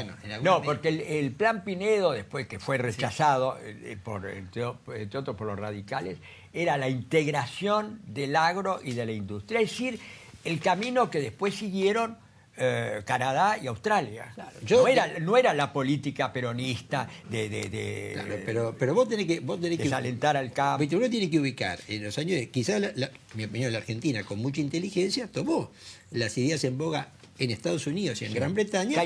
Bueno, No, porque el plan Pinedo, después que fue rechazado, entre otros por los radicales, era la integración del agro y de la industria. Es decir, el camino que después siguieron Canadá y Australia. Claro, no era la política peronista claro, pero vos tenés que desalentar al campo. Uno tiene que ubicar en los años, quizás mi opinión, la Argentina con mucha inteligencia tomó las ideas en boga en Estados Unidos y en Gran Bretaña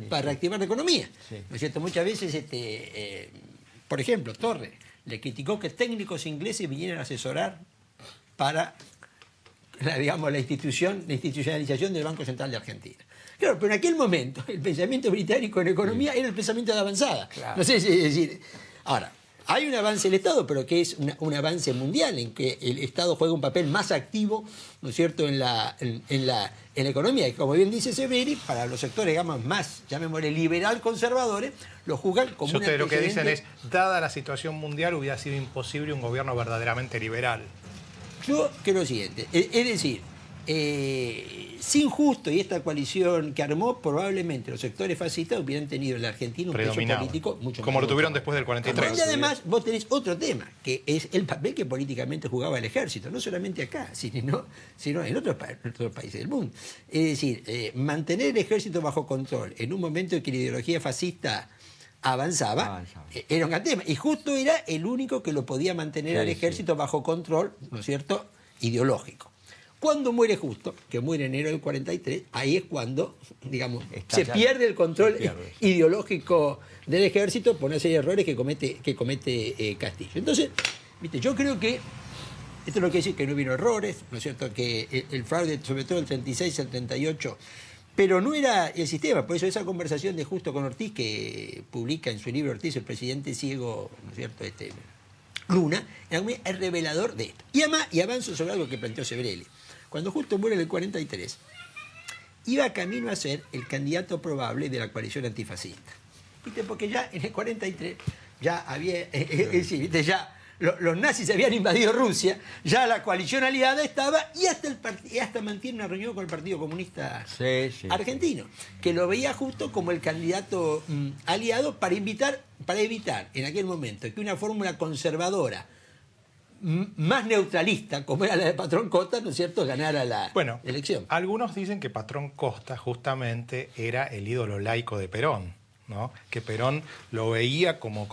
para reactivar la economía. Sí. ¿No es cierto? Muchas veces, por ejemplo, Torres le criticó que técnicos ingleses vinieran a asesorar para la institucionalización del Banco Central de Argentina. Claro, pero en aquel momento el pensamiento británico en economía era el pensamiento de avanzada. Claro. No sé si decir. Ahora, hay un avance del Estado, pero que es un avance mundial en que el Estado juega un papel más activo, ¿no es cierto?, en la economía. Y como bien dice Severi, para los sectores, digamos, más, llamémosle liberal conservadores, lo juzgan como ustedes lo que dicen es, dada la situación mundial, hubiera sido imposible un gobierno verdaderamente liberal. Yo creo lo siguiente, es decir, sin Justo y esta coalición que armó, probablemente los sectores fascistas hubieran tenido en la Argentina un peso político mucho más. Como lo tuvieron después del 43. Y además vos tenés otro tema, que es el papel que políticamente jugaba el ejército, no solamente acá, sino en otros países del mundo. Es decir, mantener el ejército bajo control en un momento en que la ideología fascista avanzaba, era un gran tema. Y Justo era el único que lo podía mantener al ejército bajo control, ¿no es cierto?, ideológico. Cuando muere Justo, que muere en enero del 43, ahí es cuando, digamos, se pierde el control ideológico del ejército por una serie de errores que comete Castillo. Entonces, ¿viste? Yo creo que esto no quiere decir que no hubo errores, ¿no es cierto?, que el fraude, sobre todo el 36 al 38, pero no era el sistema. Por eso esa conversación de Justo con Ortiz, que publica en su libro Ortiz, El presidente ciego, ¿no es cierto?, Luna, es revelador de esto. Y además, y avanzo sobre algo que planteó Sebrelli. Cuando Justo muere en el 43, iba camino a ser el candidato probable de la coalición antifascista. ¿Viste? Porque ya en el 43 ya había, ¿viste? Ya los nazis habían invadido Rusia, ya la coalición aliada estaba y hasta mantiene una reunión con el Partido Comunista Argentino, que lo veía Justo como el candidato aliado para evitar en aquel momento que una fórmula conservadora más neutralista, como era la de Patrón Costa, ¿no es cierto?, ganara la elección. Algunos dicen que Patrón Costa justamente era el ídolo laico de Perón, ¿no? Que Perón lo veía como...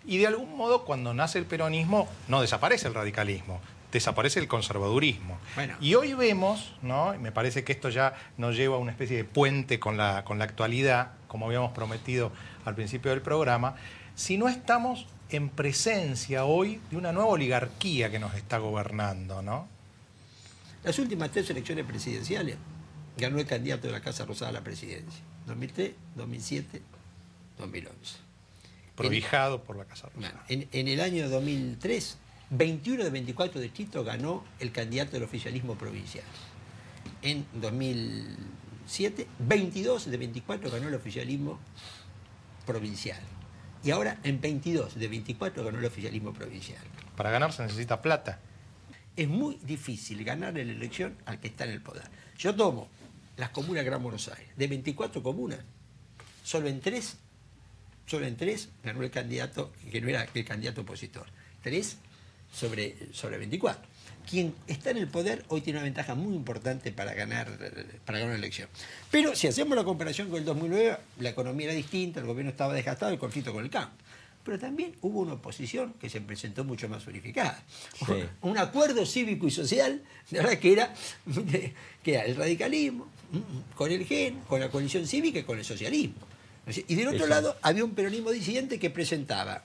Y de algún modo, cuando nace el peronismo, no desaparece el radicalismo, desaparece el conservadurismo. Bueno. Y hoy vemos, ¿no?, y me parece que esto ya nos lleva a una especie de puente con la actualidad, como habíamos prometido al principio del programa, si no estamos en presencia hoy de una nueva oligarquía que nos está gobernando, ¿no? Las últimas 3 elecciones presidenciales ganó el candidato de la Casa Rosada a la presidencia. 2003, 2007, 2011. Prohijado por la Casa Rosada. En el año 2003, 21 de 24 distritos ganó el candidato del oficialismo provincial. En 2007, 22 de 24 ganó el oficialismo provincial. Y ahora en 22 de 24 ganó el oficialismo provincial. Para ganar se necesita plata. Es muy difícil ganar en la elección al que está en el poder. Yo tomo las comunas de Gran Buenos Aires. De 24 comunas, solo en 3 ganó el candidato que no era el candidato opositor. 3 sobre 24. Quien está en el poder hoy tiene una ventaja muy importante para ganar una elección. Pero si hacemos la comparación con el 2009, la economía era distinta, el gobierno estaba desgastado, el conflicto con el campo. Pero también hubo una oposición que se presentó mucho más unificada. Sí. Un acuerdo cívico y social, de verdad que era el radicalismo, con el GEN, con la coalición cívica y con el socialismo. Y del otro lado había un peronismo disidente que presentaba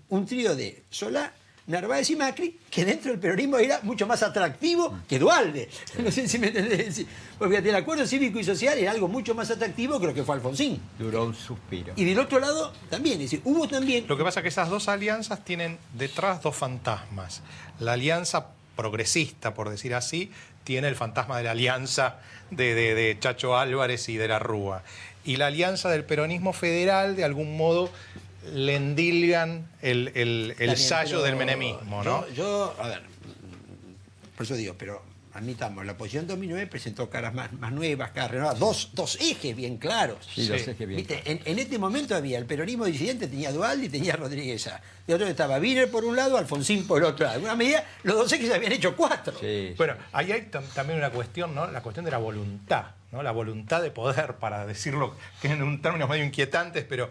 un trío de Solá, Narváez y Macri, que dentro del peronismo era mucho más atractivo que Duhalde. No sé si me entendés. Porque el acuerdo cívico y social era algo mucho más atractivo que lo que fue Alfonsín. Duró un suspiro. Y del otro lado también, es decir, hubo también... Lo que pasa es que esas dos alianzas tienen detrás dos fantasmas. La alianza progresista, por decir así, tiene el fantasma de la alianza de Chacho Álvarez y de la Rúa. Y la alianza del peronismo federal, de algún modo, le endilgan el sayo del menemismo, ¿no? A ver, por eso digo, pero admitamos, la oposición 2009 presentó caras más nuevas, caras renovadas, dos ejes bien claros. Sí, dos ejes bien ¿Viste? claros. En este momento había el peronismo disidente, tenía Duhalde y tenía Rodríguez Sá. De otro estaba Wiener por un lado, Alfonsín por el otro lado. En una medida, los dos ejes habían hecho 4. Sí. Bueno, ahí hay también una cuestión, ¿no? La cuestión de la voluntad, ¿no? La voluntad de poder, para decirlo que en un términos medio inquietantes, pero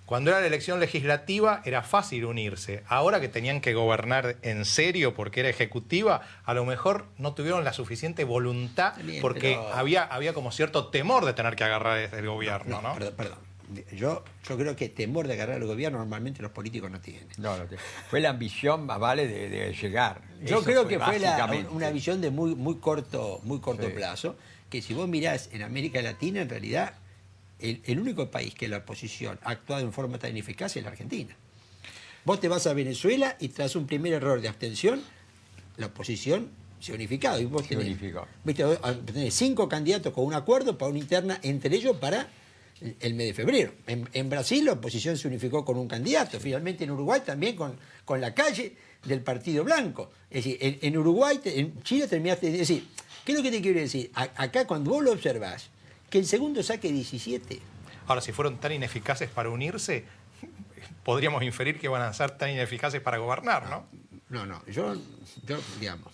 cuando era la elección legislativa era fácil unirse. Ahora que tenían que gobernar en serio porque era ejecutiva, a lo mejor no tuvieron la suficiente voluntad Bien, porque pero... había como cierto temor de tener que agarrar el gobierno, ¿no? Perdón. Yo creo que temor de agarrar el gobierno normalmente los políticos no tienen. Fue la ambición más vale de llegar. Yo Eso creo que fue básicamente. una visión de muy corto Sí. plazo, que si vos mirás en América Latina, en realidad, el único país que la oposición ha actuado en forma tan ineficaz es la Argentina. Vos te vas a Venezuela y tras un primer error de abstención, la oposición se ha unificado. Y vos tenés 5 candidatos con un acuerdo para una interna entre ellos para el mes de febrero. En Brasil la oposición se unificó con un candidato. Finalmente en Uruguay también con la calle del Partido Blanco. Es decir, en Uruguay, en Chile terminaste... Es decir, ¿qué es lo que te quiero decir? Acá cuando vos lo observás, que el segundo saque 17... Ahora, si fueron tan ineficaces para unirse, podríamos inferir que van a ser tan ineficaces para gobernar, ¿no? No, yo digamos...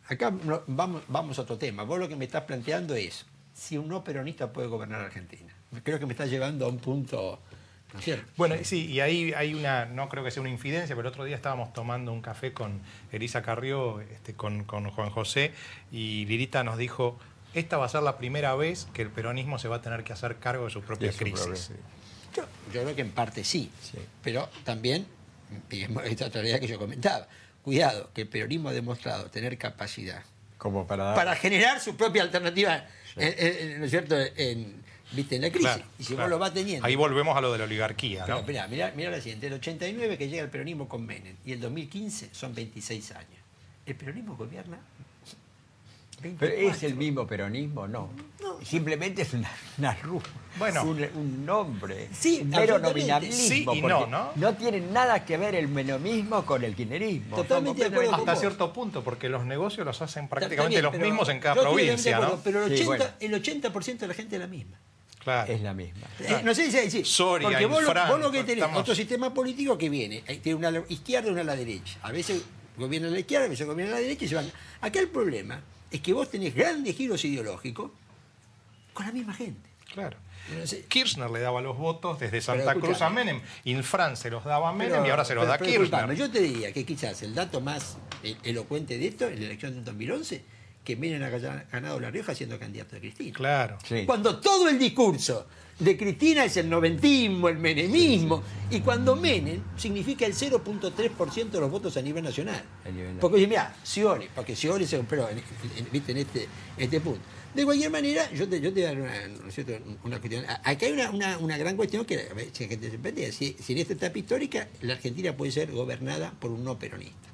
acá vamos a otro tema. Vos lo que me estás planteando es si un no peronista puede gobernar Argentina. Creo que me estás llevando a un punto, ¿no es cierto? Bueno, sí, y ahí hay una, no creo que sea una infidencia, pero el otro día estábamos tomando un café con Elisa Carrió, con Juan José, y Lirita nos dijo, esta va a ser la primera vez que el peronismo se va a tener que hacer cargo de sus propias crisis. Yo creo que en parte sí, pero también, esta otra realidad que yo comentaba, cuidado, que el peronismo ha demostrado tener capacidad Como para generar su propia alternativa, ¿no es cierto?, en la crisis. Claro, y si vos lo vas teniendo... Ahí volvemos a lo de la oligarquía, ¿no? Mirá la siguiente, el 89 que llega el peronismo con Menem y el 2015 son 26 años. El peronismo gobierna 24. Pero ¿es el mismo peronismo? No. Simplemente es Bueno. un nombre. Sí, un mero absolutamente. nominalismo. Sí y porque ¿no? no tiene nada que ver el menemismo con el kirchnerismo. Totalmente de acuerdo con Hasta vos. cierto punto, porque los negocios los hacen Está prácticamente bien, los pero mismos en cada yo estoy provincia, de acuerdo, ¿no? Pero Sí, bueno. el 80% de la gente es la misma. Claro. Es la misma. No sé si decir, Soria, porque vos Infran, lo que tenés, estamos- otro sistema político que viene, tiene una a la izquierda y una a la derecha. A veces gobierna a la izquierda, a veces gobierna a la derecha y se van. Acá el problema es que vos tenés grandes giros ideológicos con la misma gente. Claro. No sé. Kirchner le daba los votos desde Santa Pero Cruz a escuchame. Menem. Infran se los daba a Menem Pero- y ahora se los da pero Kirchner. disculpame, yo te diría que quizás el dato más elocuente de esto en la elección del 2011, que Menem ha ganado La Rioja siendo candidato de Cristina. Claro. Sí. Cuando todo el discurso de Cristina es el noventismo, el menemismo, y cuando Menem significa el 0.3% de los votos a nivel nacional. A nivel nacional. Porque mira, Scioli, porque Scioli se compró ¿viste? en este punto. De cualquier manera, yo te voy a dar ¿no es cierto? Una cuestión. Acá hay una gran cuestión que a veces la gente se plantea. Si en esta etapa histórica la Argentina puede ser gobernada por un no peronista.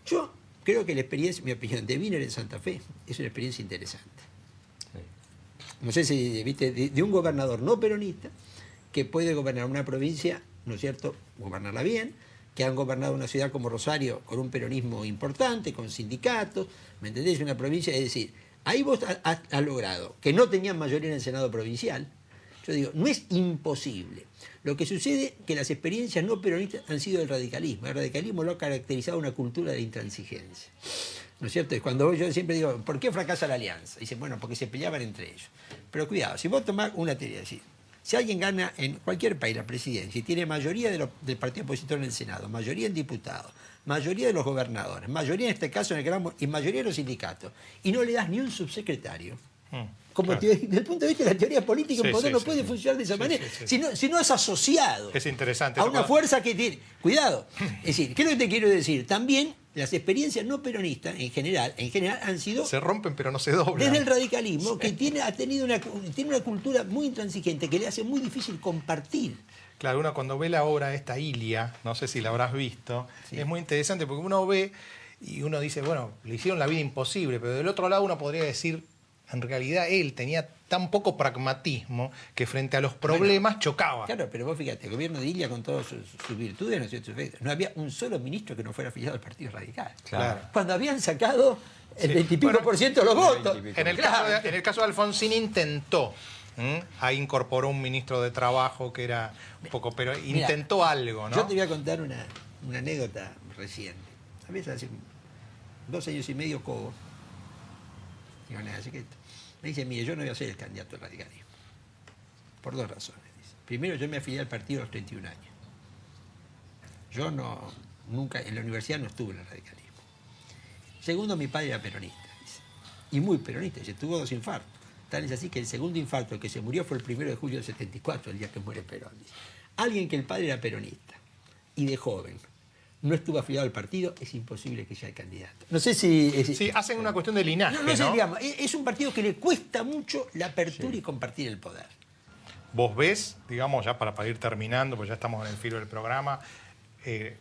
Yo creo que la experiencia, mi opinión, de Wiener en Santa Fe es una experiencia interesante. No sé si, viste, de un gobernador no peronista que puede gobernar una provincia, ¿no es cierto?, gobernarla bien, que han gobernado una ciudad como Rosario con un peronismo importante, con sindicatos, ¿me entendés? Una provincia, es decir, ahí vos has logrado que no tenían mayoría en el Senado provincial. Yo digo, no es imposible. Lo que sucede es que las experiencias no peronistas han sido el radicalismo. El radicalismo lo ha caracterizado una cultura de intransigencia. ¿No es cierto? Y cuando yo siempre digo, ¿por qué fracasa la alianza? Dicen, bueno, porque se peleaban entre ellos. Pero cuidado, si vos tomás una teoría, decir, si alguien gana en cualquier país la presidencia y tiene mayoría del partido opositor en el Senado, mayoría en diputados, mayoría de los gobernadores, mayoría en este caso en el Gran y mayoría de los sindicatos, y no le das ni un subsecretario, como claro. desde el punto de vista de la teoría política, Sí, un poder sí, no sí, puede sí. funcionar de esa Sí, manera. sí, sí. Si no es asociado Es interesante. a eso. una fuerza que tiene... Cuidado. Es decir, ¿qué es lo que te quiero decir? También las experiencias no peronistas, en general han sido Se rompen pero no se doblan. desde el radicalismo, que tiene una cultura muy intransigente, que le hace muy difícil compartir. Claro, uno cuando ve la obra esta Ilia, no sé si la habrás visto, Sí. es muy interesante porque uno ve y uno dice, bueno, le hicieron la vida imposible, pero del otro lado uno podría decir, en realidad él tenía tan poco pragmatismo que frente a los problemas chocaba. Claro, pero vos fíjate, el gobierno de Illa con todas sus virtudes, ¿no es cierto? No había un solo ministro que no fuera afiliado al Partido Radical. Claro. Cuando habían sacado el 20 y pico por ciento de los votos. En el caso de Alfonsín intentó. Ahí incorporó un ministro de Trabajo que era un poco, pero intentó algo, ¿no? Yo te voy a contar una anécdota reciente. ¿Sabes? Hace 2 años y medio, Cobo, digo nada secreto, me dice, mire, yo no voy a ser el candidato al radicalismo. Por 2 razones. Dice. Primero, yo me afilié al partido a los 31 años. Yo nunca, en la universidad no estuve en el radicalismo. Segundo, mi padre era peronista, dice, y muy peronista, dice, tuvo 2 infartos. Tal es así que el segundo infarto, el que se murió, fue el 1 de julio del 74, el día que muere Perón. Dice. Alguien que el padre era peronista y de joven no estuvo afiliado al partido, es imposible que sea el candidato. No sé si... Sí, hacen una cuestión de linaje, no sé, digamos, es un partido que le cuesta mucho la apertura y compartir el poder. Vos ves, digamos, ya para ir terminando, pues ya estamos en el filo del programa,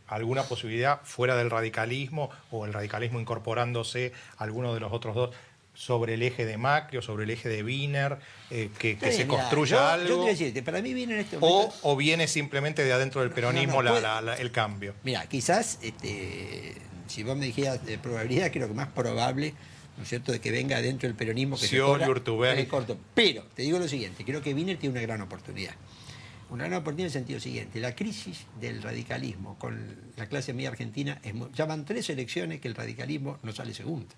alguna posibilidad fuera del radicalismo o el radicalismo incorporándose a alguno de los otros dos sobre el eje de Macri o sobre el eje de Wiener, que se construya algo. Yo quiero decirte, para mí viene en este momento... O viene simplemente de adentro del peronismo el cambio. Mira, quizás, si vos me dijeras de probabilidad, creo que más probable, ¿no es cierto?, de que venga adentro del peronismo que Scioli, Urtubey. corto. Pero, te digo lo siguiente, creo que Wiener tiene una gran oportunidad. Una gran oportunidad en el sentido siguiente, la crisis del radicalismo con la clase media argentina, ya van 3 elecciones que el radicalismo no sale segundo.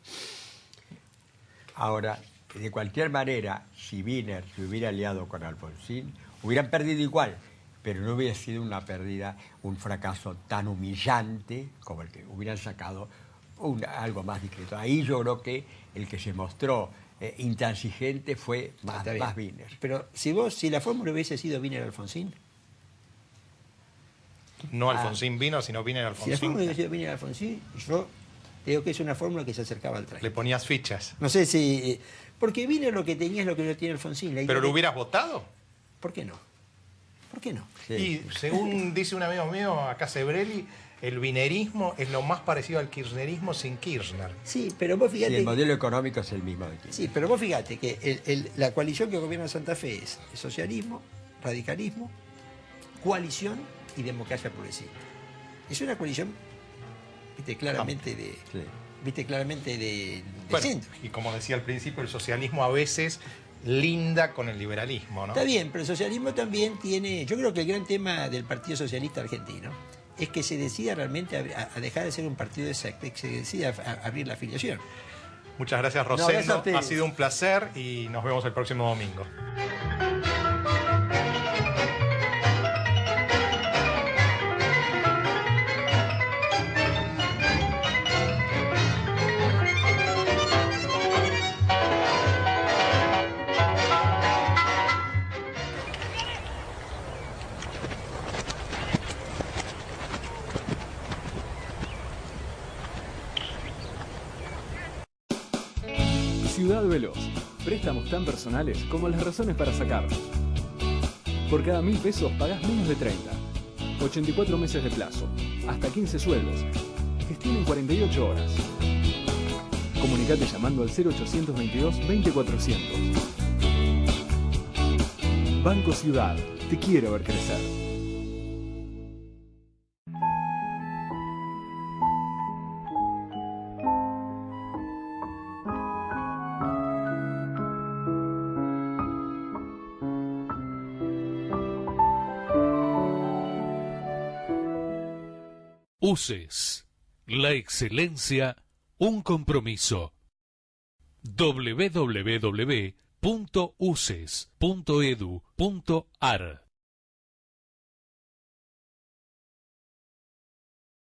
Ahora, de cualquier manera, si Wiener se hubiera aliado con Alfonsín, hubieran perdido igual, pero no hubiera sido una pérdida, un fracaso tan humillante como el que hubieran sacado algo más discreto. Ahí yo creo que el que se mostró intransigente fue más Wiener. Pero si la fórmula hubiese sido Wiener-Alfonsín... No Alfonsín vino, sino Wiener-Alfonsín. Si la fórmula hubiese sido Wiener-Alfonsín, yo... Creo que es una fórmula que se acercaba al 30. Le ponías fichas. No sé si... Porque Wiener lo que tenía es lo que no tiene Alfonsín. ¿Pero lo hubieras votado? ¿Por qué no? ¿Por qué no? Sí. Y según dice un amigo mío, acá Sebrelli, el wienerismo es lo más parecido al kirchnerismo sin Kirchner. Sí, pero vos fíjate... Sí, el modelo económico es el mismo de Kirchner. Sí, pero vos fíjate que la coalición que gobierna Santa Fe es socialismo, radicalismo, coalición y democracia progresista. Es una coalición... claramente de centro. Y como decía al principio, el socialismo a veces linda con el liberalismo, ¿no? Está bien, pero el socialismo también tiene... Yo creo que el gran tema del Partido Socialista Argentino es que se decida realmente a dejar de ser un partido de secta, que se decida a abrir la afiliación. Muchas gracias, Rosendo. Ha sido un placer y nos vemos el próximo domingo. Ciudad Veloz. Préstamos tan personales como las razones para sacarlos. Por cada 1.000 pesos pagás menos de 30. 84 meses de plazo. Hasta 15 sueldos. Gestión en 48 horas. Comunicate llamando al 0822-20400. Banco Ciudad. Te quiero ver crecer. UCES, la excelencia, un compromiso. www.uces.edu.ar